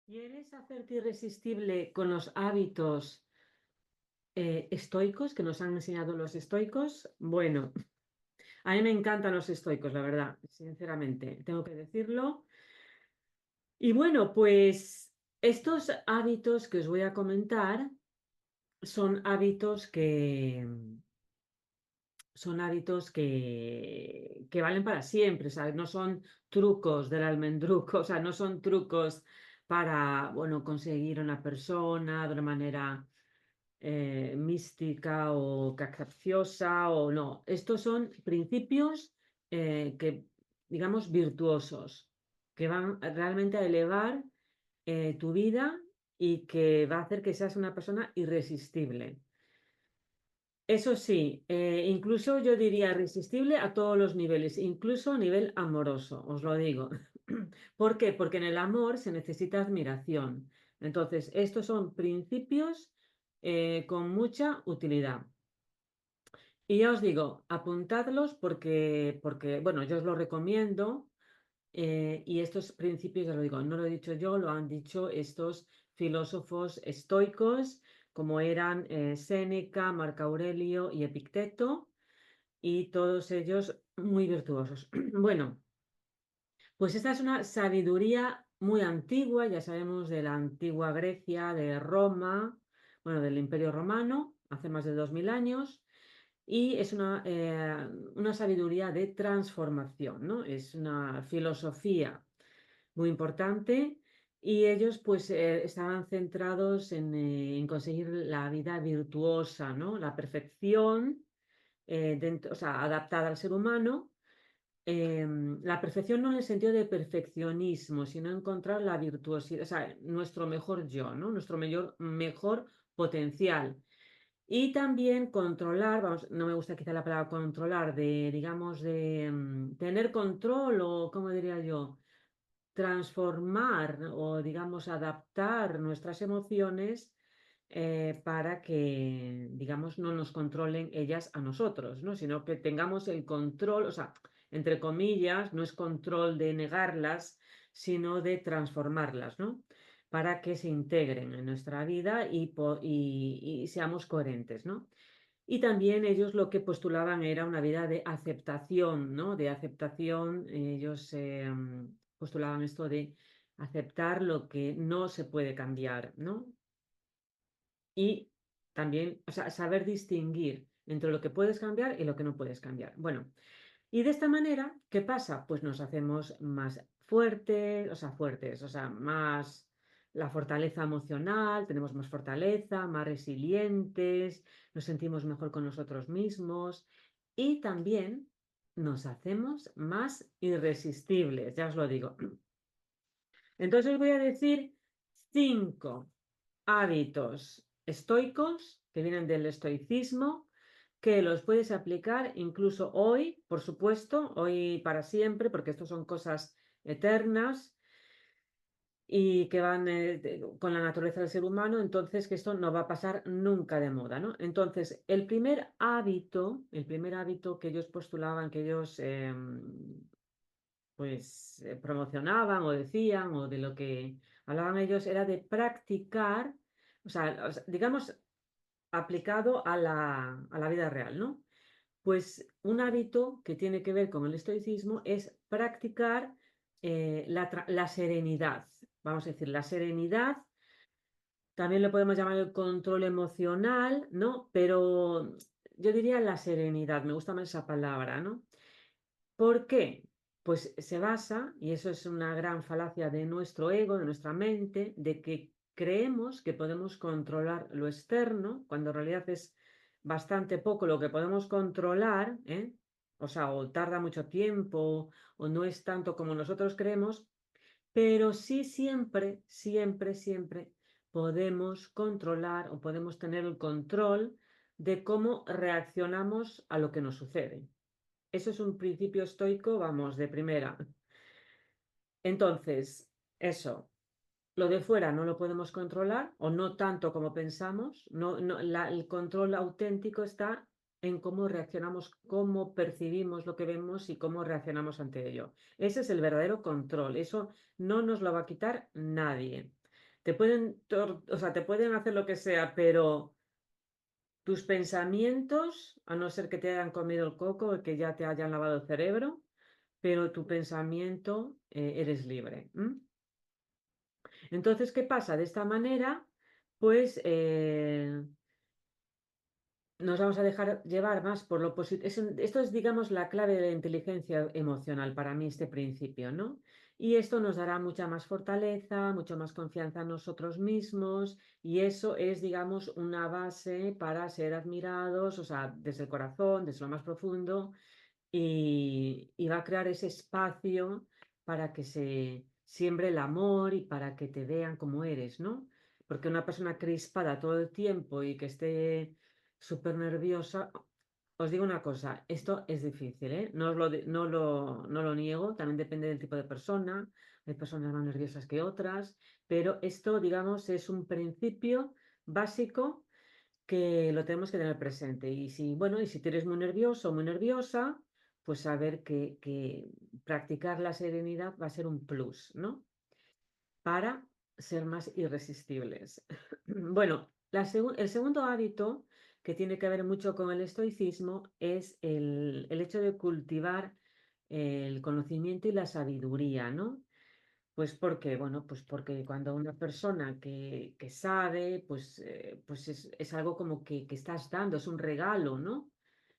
¿Quieres hacerte irresistible con los hábitos estoicos que nos han enseñado los estoicos? Bueno, a mí me encantan los estoicos, la verdad, sinceramente, tengo que decirlo. Y bueno, pues estos hábitos que os voy a comentar son hábitos que valen para siempre, ¿sabes? No son trucos del almendruco, o sea, no son trucos para, bueno, conseguir una persona de una manera mística o capciosa o no. Estos son principios que, digamos, virtuosos, que van realmente a elevar tu vida y que va a hacer que seas una persona irresistible. Eso sí, incluso yo diría irresistible a todos los niveles, incluso a nivel amoroso, os lo digo. ¿Por qué? Porque en el amor se necesita admiración. Entonces, estos son principios con mucha utilidad. Y ya os digo, apuntadlos porque bueno, yo os lo recomiendo y estos principios, ya lo digo, no lo he dicho yo, lo han dicho estos filósofos estoicos como eran Séneca, Marco Aurelio y Epicteto y todos ellos muy virtuosos. Bueno, pues esta es una sabiduría muy antigua, ya sabemos de la antigua Grecia, de Roma, bueno, del Imperio Romano, hace más de 2000 años. Y es una sabiduría de transformación, ¿no? Es una filosofía muy importante y ellos pues estaban centrados en conseguir la vida virtuosa, ¿no? La perfección, o sea, adaptada al ser humano. La perfección no en el sentido de perfeccionismo, sino encontrar la virtuosidad, o sea, nuestro mejor yo, ¿no? Nuestro mejor potencial. Y también controlar, vamos, no me gusta quizá la palabra controlar, de, digamos, de tener control o, ¿cómo diría yo? Transformar o, digamos, adaptar nuestras emociones para que, digamos, no nos controlen ellas a nosotros, ¿no? Sino que tengamos el control, o sea, entre comillas, no es control de negarlas, sino de transformarlas, ¿no? Para que se integren en nuestra vida y seamos coherentes, ¿no? Y también ellos lo que postulaban era una vida de aceptación, ¿no? De aceptación, ellos postulaban esto de aceptar lo que no se puede cambiar, ¿no? Y también, o sea, saber distinguir entre lo que puedes cambiar y lo que no puedes cambiar. Bueno, y de esta manera, ¿qué pasa? Pues nos hacemos más fuertes, o sea, más la fortaleza emocional, tenemos más fortaleza, más resilientes, nos sentimos mejor con nosotros mismos y también nos hacemos más irresistibles, ya os lo digo. Entonces os voy a decir 5 hábitos estoicos que vienen del estoicismo que los puedes aplicar incluso hoy, por supuesto, hoy para siempre, porque estos son cosas eternas y que van con la naturaleza del ser humano, entonces que esto no va a pasar nunca de moda, ¿no? Entonces, el primer hábito que ellos postulaban, que ellos pues promocionaban o decían o de lo que hablaban ellos era de practicar, o sea, digamos, aplicado a la vida real, ¿no? Pues un hábito que tiene que ver con el estoicismo es practicar la serenidad. Vamos a decir, la serenidad, también lo podemos llamar el control emocional, ¿no? Pero yo diría la serenidad, me gusta más esa palabra, ¿no? ¿Por qué? Pues se basa, y eso es una gran falacia de nuestro ego, de nuestra mente, de que creemos que podemos controlar lo externo, cuando en realidad es bastante poco lo que podemos controlar, ¿eh? O sea, o tarda mucho tiempo, o no es tanto como nosotros creemos, pero sí siempre, siempre, siempre podemos controlar o podemos tener el control de cómo reaccionamos a lo que nos sucede. Eso es un principio estoico, vamos, de primera. Entonces, eso, lo de fuera no lo podemos controlar o no tanto como pensamos. El control auténtico está en cómo reaccionamos, cómo percibimos lo que vemos y cómo reaccionamos ante ello. Ese es el verdadero control. Eso no nos lo va a quitar nadie. o sea, te pueden hacer lo que sea, pero tus pensamientos, a no ser que te hayan comido el coco y que ya te hayan lavado el cerebro, pero tu pensamiento eres libre. Entonces, ¿qué pasa? De esta manera, pues nos vamos a dejar llevar más por lo positivo. Esto es, digamos, la clave de la inteligencia emocional para mí, este principio, ¿no? Y esto nos dará mucha más fortaleza, mucho más confianza en nosotros mismos, y eso es, digamos, una base para ser admirados, o sea, desde el corazón, desde lo más profundo, y va a crear ese espacio para que se siembre el amor y para que te vean como eres, ¿no? Porque una persona crispada todo el tiempo y que esté súper nerviosa, os digo una cosa, esto es difícil, ¿eh? No lo niego, también depende del tipo de persona, hay personas más nerviosas que otras, pero esto, digamos, es un principio básico que lo tenemos que tener presente. Y si, bueno, y si tú eres muy nervioso o muy nerviosa, pues saber que practicar la serenidad va a ser un plus, ¿no? Para ser más irresistibles. Bueno, el segundo hábito que tiene que ver mucho con el estoicismo es el hecho de cultivar el conocimiento y la sabiduría, ¿no? Pues porque, bueno, pues porque cuando una persona que sabe, pues es algo como que estás dando, es un regalo, ¿no?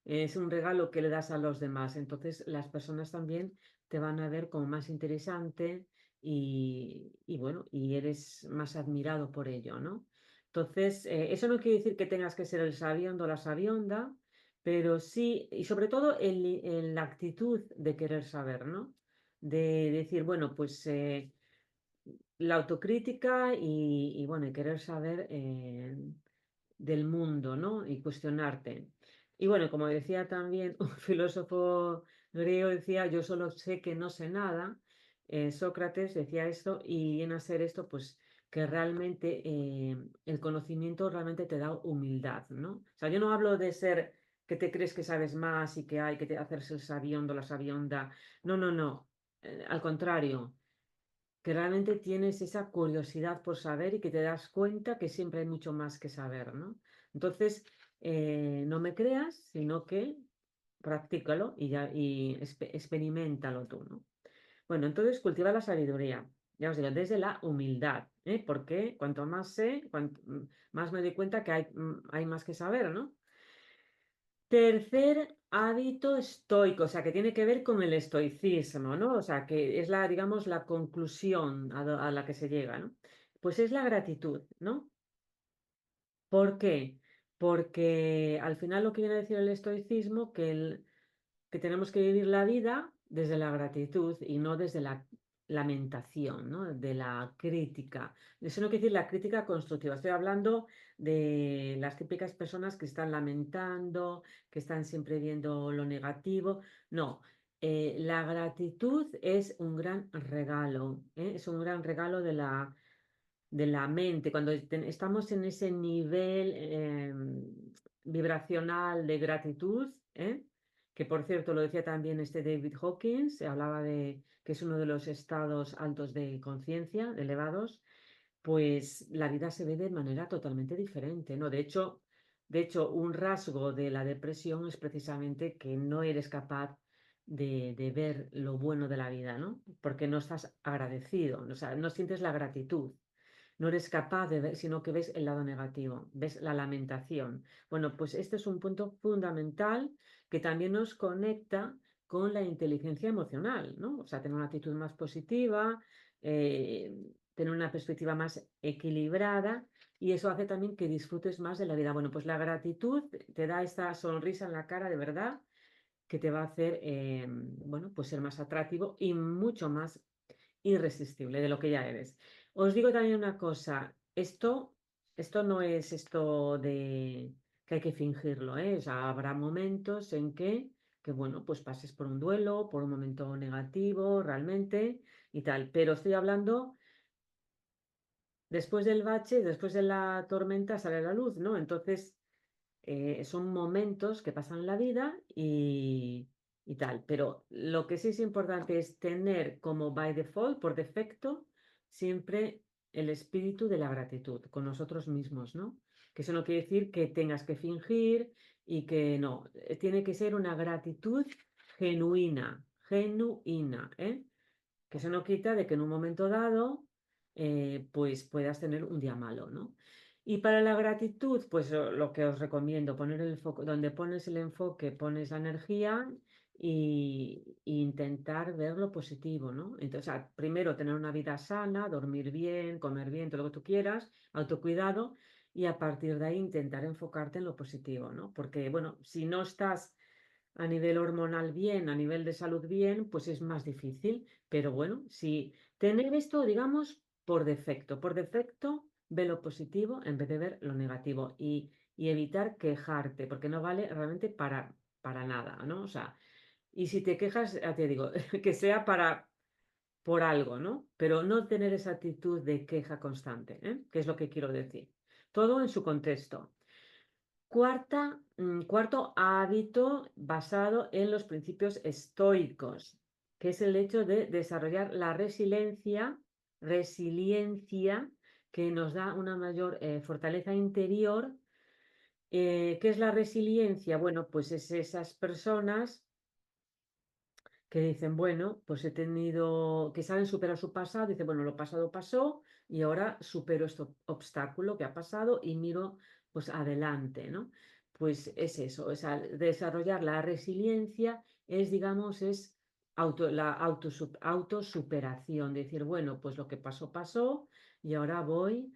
Es un regalo que le das a los demás. Entonces las personas también te van a ver como más interesante y bueno, y eres más admirado por ello, ¿no? Entonces, eso no quiere decir que tengas que ser el sabiondo o la sabionda, pero sí, y sobre todo en la actitud de querer saber, ¿no? De decir, bueno, pues la autocrítica y bueno, y querer saber del mundo, ¿no? Y cuestionarte. Y bueno, como decía también un filósofo griego, decía, yo solo sé que no sé nada. Sócrates decía esto y viene a ser esto, pues que realmente el conocimiento realmente te da humildad, ¿no? O sea, yo no hablo de ser que te crees que sabes más y que hay que hacerse el sabiondo, la sabionda. No, no, no. Al contrario, que realmente tienes esa curiosidad por saber y que te das cuenta que siempre hay mucho más que saber, ¿no? Entonces, no me creas, sino que practícalo y experimentalo tú, ¿no? Bueno, entonces cultiva la sabiduría, ya os digo, desde la humildad, ¿eh? Porque cuanto más sé, más me doy cuenta que hay más que saber, ¿no? Tercer hábito estoico, o sea, que tiene que ver con el estoicismo, ¿no? O sea, que es la, digamos, la conclusión a la que se llega, ¿no? Pues es la gratitud, ¿no? ¿Por qué? Porque al final lo que viene a decir el estoicismo, que tenemos que vivir la vida desde la gratitud y no desde la lamentación, ¿no? De la crítica. Eso no quiere decir la crítica constructiva. Estoy hablando de las típicas personas que están lamentando, que están siempre viendo lo negativo. No. La gratitud es un gran regalo, ¿eh? Es un gran regalo de la mente, cuando estamos en ese nivel vibracional de gratitud, que por cierto lo decía también este David Hawkins, se hablaba de que es uno de los estados altos de conciencia, elevados, pues la vida se ve de manera totalmente diferente, ¿no? De hecho, un rasgo de la depresión es precisamente que no eres capaz de ver lo bueno de la vida, ¿no? Porque no estás agradecido, o sea, no sientes la gratitud. No eres capaz de ver, sino que ves el lado negativo, ves la lamentación. Bueno, pues este es un punto fundamental que también nos conecta con la inteligencia emocional, ¿no? O sea, tener una actitud más positiva, eh, tener una perspectiva más equilibrada y eso hace también que disfrutes más de la vida. Bueno, pues la gratitud te da esta sonrisa en la cara de verdad que te va a hacer, bueno, pues ser más atractivo y mucho más irresistible de lo que ya eres. Os digo también una cosa, esto no es esto de que hay que fingirlo, ¿eh? O sea, habrá momentos en que, bueno, pues pases por un duelo, por un momento negativo realmente y tal, pero estoy hablando después del bache, después de la tormenta sale la luz, ¿no? Entonces, son momentos que pasan en la vida y tal. Pero lo que sí es importante es tener como by default, por defecto, siempre el espíritu de la gratitud con nosotros mismos, ¿no? Que eso no quiere decir que tengas que fingir y que no, tiene que ser una gratitud genuina, ¿eh? Que eso no quita de que en un momento dado, pues puedas tener un día malo, ¿no? Y para la gratitud, pues lo que os recomiendo, poner el foco, donde pones el enfoque, pones la energía y intentar ver lo positivo, ¿no? Entonces, primero tener una vida sana, dormir bien, comer bien, todo lo que tú quieras, autocuidado, y a partir de ahí intentar enfocarte en lo positivo, ¿no? Porque, bueno, si no estás a nivel hormonal bien, a nivel de salud bien, pues es más difícil. Pero bueno, si tener esto, digamos, por defecto, ve lo positivo en vez de ver lo negativo y evitar quejarte, porque no vale realmente para nada, ¿no? O sea, y si te quejas, ya te digo, que sea por algo, ¿no? Pero no tener esa actitud de queja constante, ¿eh? Que es lo que quiero decir. Todo en su contexto. Cuarto hábito basado en los principios estoicos, que es el hecho de desarrollar la resiliencia que nos da una mayor fortaleza interior. ¿Qué es la resiliencia? Bueno, pues es esas personas que dicen, bueno, pues he tenido, que saben superar su pasado, dicen, bueno, lo pasado pasó y ahora supero este obstáculo que ha pasado y miro pues adelante, ¿no? Pues es eso, desarrollar la resiliencia es, digamos, es la autosuperación, decir, bueno, pues lo que pasó, pasó y ahora voy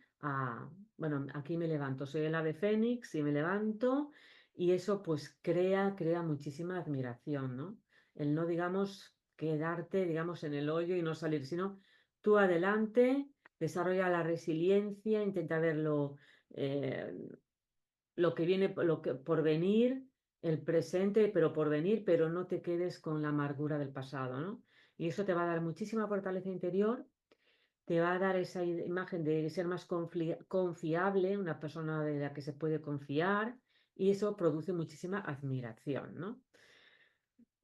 bueno, aquí me levanto, soy el ave fénix y me levanto y eso pues crea muchísima admiración, ¿no? El no, digamos, quedarte, digamos, en el hoyo y no salir, sino tú adelante, desarrolla la resiliencia, intenta ver lo que viene, lo que por venir, el presente, pero por venir, pero no te quedes con la amargura del pasado, ¿no? Y eso te va a dar muchísima fortaleza interior, te va a dar esa imagen de ser más confiable, una persona de la que se puede confiar, y eso produce muchísima admiración, ¿no?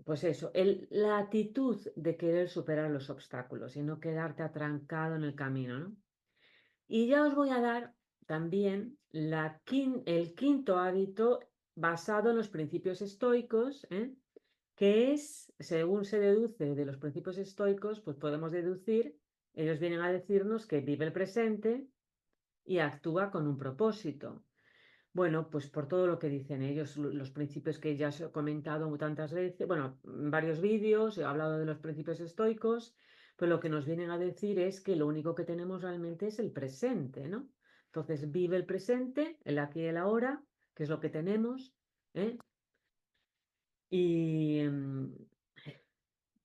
Pues eso, la actitud de querer superar los obstáculos y no quedarte atrancado en el camino, ¿no? Y ya os voy a dar también el quinto hábito basado en los principios estoicos, ¿eh? Que es, según se deduce de los principios estoicos, pues podemos deducir, ellos vienen a decirnos que vive el presente y actúa con un propósito. Bueno, pues por todo lo que dicen ellos, los principios que ya os he comentado tantas veces, bueno, en varios vídeos he hablado de los principios estoicos, pues lo que nos vienen a decir es que lo único que tenemos realmente es el presente, ¿no? Entonces vive el presente, el aquí y el ahora, que es lo que tenemos, ¿eh? Y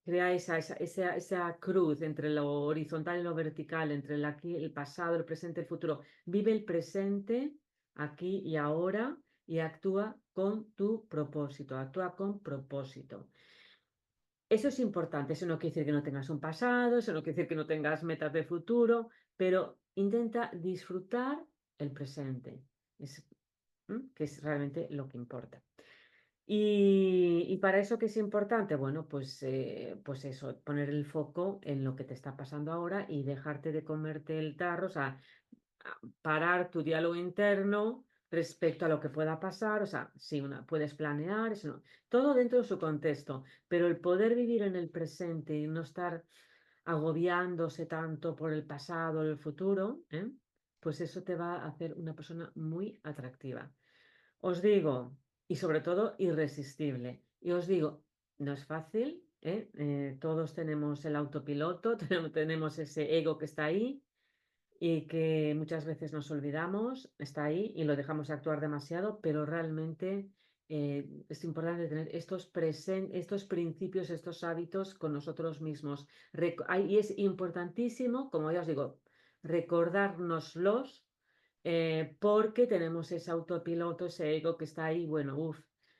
crea esa cruz entre lo horizontal y lo vertical, entre el aquí, el pasado, el presente, el futuro. Vive el presente aquí y ahora y actúa con tu propósito, actúa con propósito. Eso es importante, eso no quiere decir que no tengas un pasado, eso no quiere decir que no tengas metas de futuro, pero intenta disfrutar el presente, que es realmente lo que importa. Y para eso, ¿qué es importante? Bueno, pues eso, poner el foco en lo que te está pasando ahora y dejarte de comerte el tarro, o sea, parar tu diálogo interno respecto a lo que pueda pasar, o sea, sí, puedes planear, eso no, todo dentro de su contexto, pero el poder vivir en el presente y no estar agobiándose tanto por el pasado o el futuro, pues eso te va a hacer una persona muy atractiva. Os digo, y sobre todo irresistible. Y os digo, no es fácil, ¿eh? Todos tenemos el autopiloto, tenemos ese ego que está ahí y que muchas veces nos olvidamos, está ahí y lo dejamos actuar demasiado, pero realmente es importante tener estos principios, estos hábitos con nosotros mismos. Y es importantísimo, como ya os digo, recordárnoslos porque tenemos ese autopiloto, ese ego que está ahí, bueno,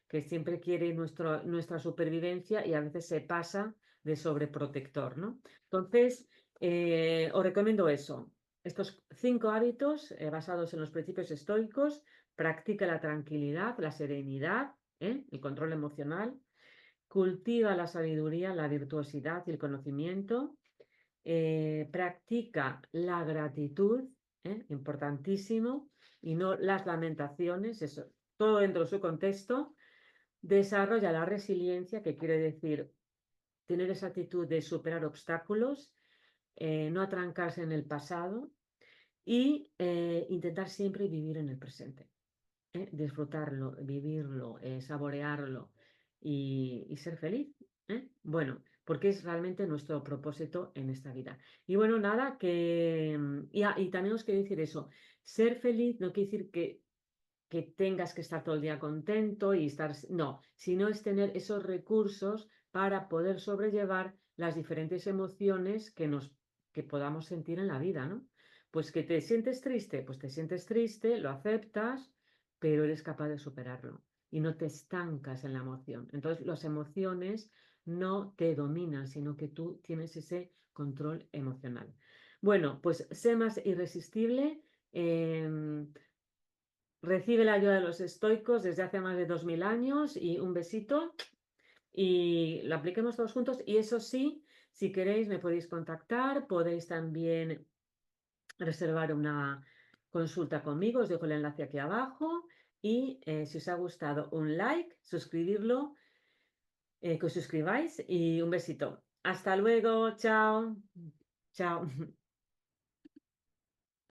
que siempre quiere nuestra supervivencia y a veces se pasa de sobreprotector, ¿no? Entonces, os recomiendo eso. Estos 5 hábitos basados en los principios estoicos, practica la tranquilidad, la serenidad, el control emocional, cultiva la sabiduría, la virtuosidad y el conocimiento, practica la gratitud, importantísimo, y no las lamentaciones, eso, todo dentro de su contexto. Desarrolla la resiliencia, que quiere decir tener esa actitud de superar obstáculos, no atrancarse en el pasado y intentar siempre vivir en el presente. Disfrutarlo, vivirlo, saborearlo y ser feliz. Bueno, porque es realmente nuestro propósito en esta vida. Y bueno, nada, y también os quiero decir eso, ser feliz no quiere decir que tengas que estar todo el día contento y estar, no, sino es tener esos recursos para poder sobrellevar las diferentes emociones que podamos sentir en la vida, ¿no? Pues que te sientes triste, pues te sientes triste, lo aceptas, pero eres capaz de superarlo y no te estancas en la emoción. Entonces, las emociones no te dominan, sino que tú tienes ese control emocional. Bueno, pues sé más irresistible. Recibe la ayuda de los estoicos desde hace más de 2000 años y un besito y lo apliquemos todos juntos. Y eso sí, si queréis me podéis contactar, podéis también reservar una consulta conmigo, os dejo el enlace aquí abajo y si os ha gustado un like, suscribirlo, que os suscribáis y un besito. Hasta luego, chao, chao.